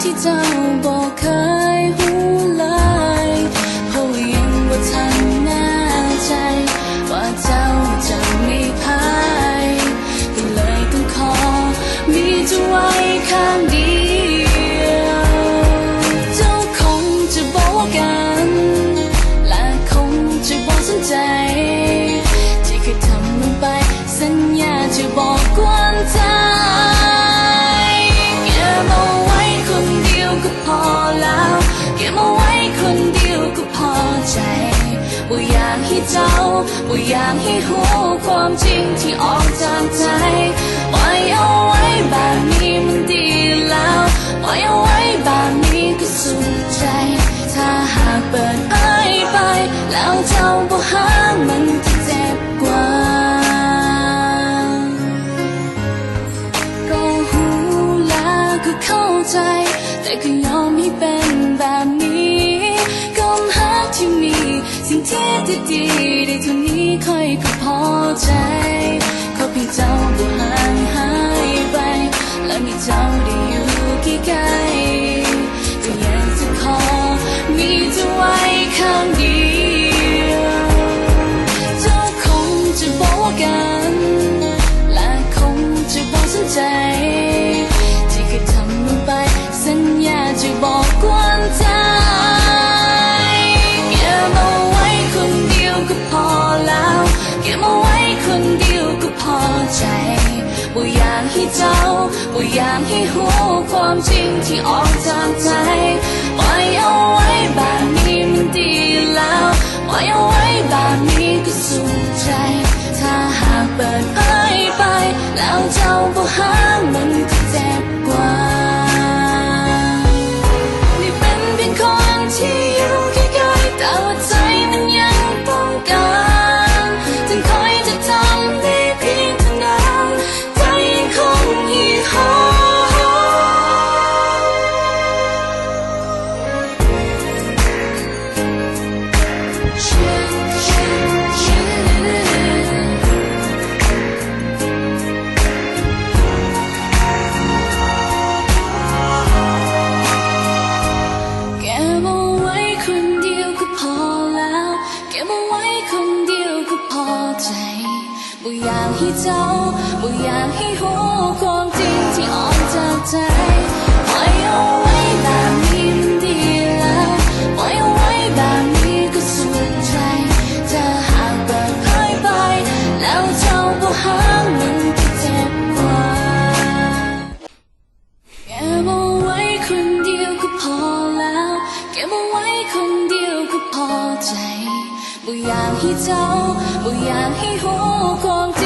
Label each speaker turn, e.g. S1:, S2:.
S1: ที่เจ้าบอกเคยหูเลยเพราะว่ายังบ่ทันแน่ใจว่าเจ้าจะมีภัยก็เลยต้องขอมีเจ้าไว้ข้างเดียวเจ้าคงจะบอกว่ากันและคงจะบอกสนใจที่เคยทำลงไปสัญญาจะบอกกวนใจเก็บเอาไว้คนเดียวก็พอแล้วเก็บเอาไว้คนเดียวก็พอใจบ่อยากให้เจ้าบ่อยากให้หูความจริงที่ออกจากใจปล่อยเอาไว้แบบนี้มันดีแล้วปล่อยเอาไว้แบบนี้ก็สุขใจถ้าหากเปิดเผยไปแล้วเจ้าบ่หามันจะเจ็บกว่าก็หูแล้วก็เข้าใจแต่ก็ยอมให้เป็นแบบนี้ก็หาที่มีสิ่งที่ดีๆได้เท่านี้ค่อยก็พอใจขอเพียงเจ้าบ่ห่างหายไปและมีเจ้าได้อยู่ใกล้ๆก็อยากจะขอมีเจ้าไว้ข้างเดียวเจ้าคงจะบอกว่ากันและคงจะบอกสนใจที่เคยทำลงไปสัญญาจะบอกกวนใจเก็บเอาไว้คนเดียวก็พอแล้วเก็บเอาไว้คนเดียวก็พอใจบ่อยากให้เจ้าบ่อยากให้หูความจริงที่ออกจากใจปล่อยเอาไว้แบบนี้มันดีแล้วปล่อยเอาไว้แบบนี้ก็สุขใจถ้าหากเปิดเผยไปแล้วเจ้าบ่หามันก็เจ็บกว่านี่เป็นเพียงคนที่อยู่ใกล้ๆแต่ว่าใจมันยังต้องการจึงคอยจะทำได้เพียงเท่านั้นใจยังคงหิวโหเก็บเอาไว้คนเดียวก็พอแล้วเก็บเอาไว้คนเดียวก็พอใจบ่อยากให้เจ้าบ่อยากให้หูความจริงที่ออกจากใจปล่อยเอาไว้แบบนี้มันดีแล้วปล่อยเอาไว้แบบนี้ก็สุขใจถ้าหากเปิดเผยไปแล้วเจ้าบ่หามันก็เจ็บกว่าเก็บเอาไว้คนเดียวก็พอแล้วเก็บเอาไว้คนเดียวก็พอใจบ่อยากให้เจ้าบ่อยากให้หูความจริง